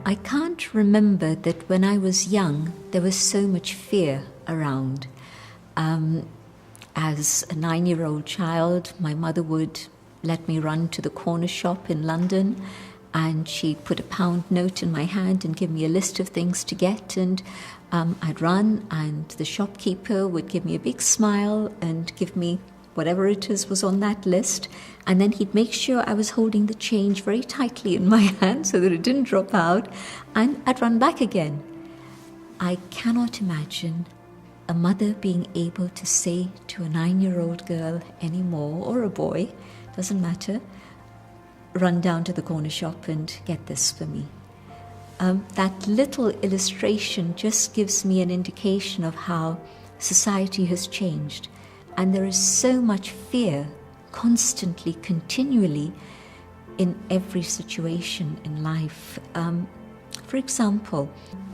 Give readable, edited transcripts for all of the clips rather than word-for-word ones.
I can't remember that when I was young, there was so much fear around. As a 9-year-old child, my mother would let me run to the corner shop in London, and she'd put a £1 note in my hand and give me a list of things to get, and I'd run, and the shopkeeper would give me a big smile and give me whatever it is was on that list, and then he'd make sure I was holding the change very tightly in my hand so that it didn't drop out, and I'd run back again. I cannot imagine a mother being able to say to a 9-year-old girl anymore, or a boy, doesn't matter, run down to the corner shop and get this for me. That little illustration just gives me an indication of how society has changed. And there is so much fear constantly, continually, in every situation in life. For example,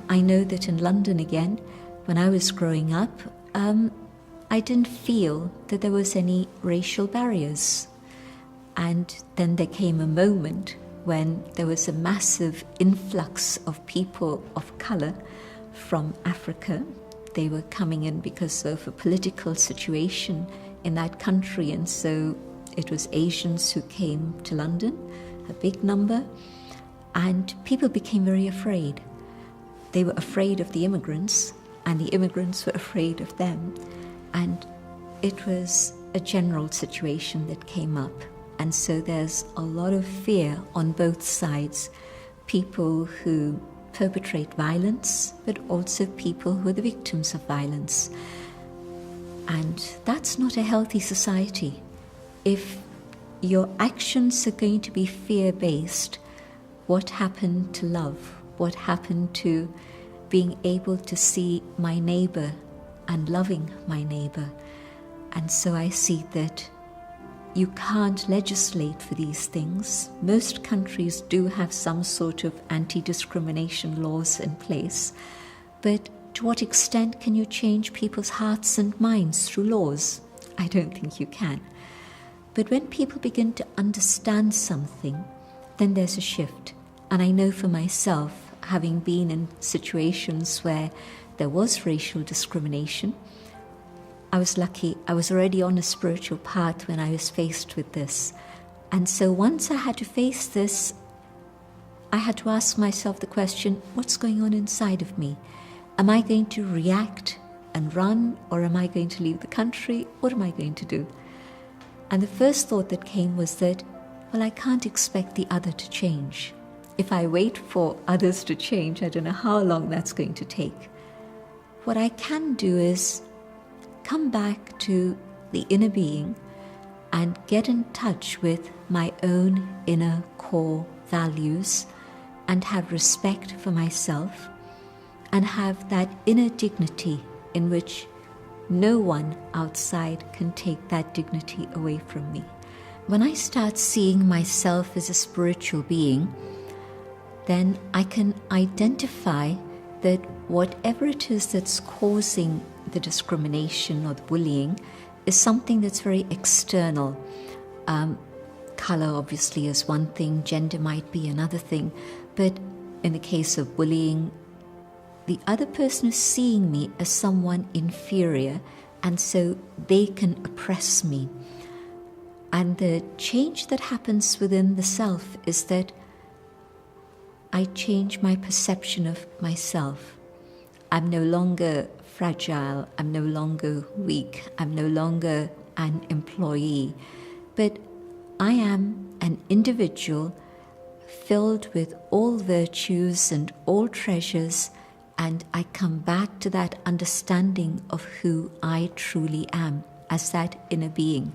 I know that in London again, when I was growing up, I didn't feel that there was any racial barriers. And then there came a moment when there was a massive influx of people of color from Africa. They were coming in because of a political situation in that country, and so it was Asians who came to London, a big number, and people became very afraid. They were afraid of the immigrants, and the immigrants were afraid of them, and it was a general situation that came up. And so there's a lot of fear on both sides, people who perpetrate violence, but also people who are the victims of violence. And that's not a healthy society. If your actions are going to be fear-based, what happened to love? What happened to being able to see my neighbor and loving my neighbor? And so I see that you can't legislate for these things. Most countries do have some sort of anti-discrimination laws in place, but to what extent can you change people's hearts and minds through laws? I don't think you can. But when people begin to understand something, then there's a shift. And I know for myself, having been in situations where there was racial discrimination, I was lucky. I was already on a spiritual path when I was faced with this. And so once I had to face this, I had to ask myself the question, what's going on inside of me? Am I going to react and run, or am I going to leave the country? What am I going to do? And the first thought that came was that, well, I can't expect the other to change. If I wait for others to change, I don't know how long that's going to take. What I can do is come back to the inner being and get in touch with my own inner core values and have respect for myself and have that inner dignity in which no one outside can take that dignity away from me. When I start seeing myself as a spiritual being, then I can identify that whatever it is that's causing the discrimination or the bullying is something that's very external. Color obviously is one thing, gender might be another thing, but in the case of bullying, the other person is seeing me as someone inferior, and so they can oppress me. And the change that happens within the self is that I change my perception of myself. I'm no longer fragile, I'm no longer weak, I'm no longer an employee, but I am an individual filled with all virtues and all treasures, and I come back to that understanding of who I truly am as that inner being.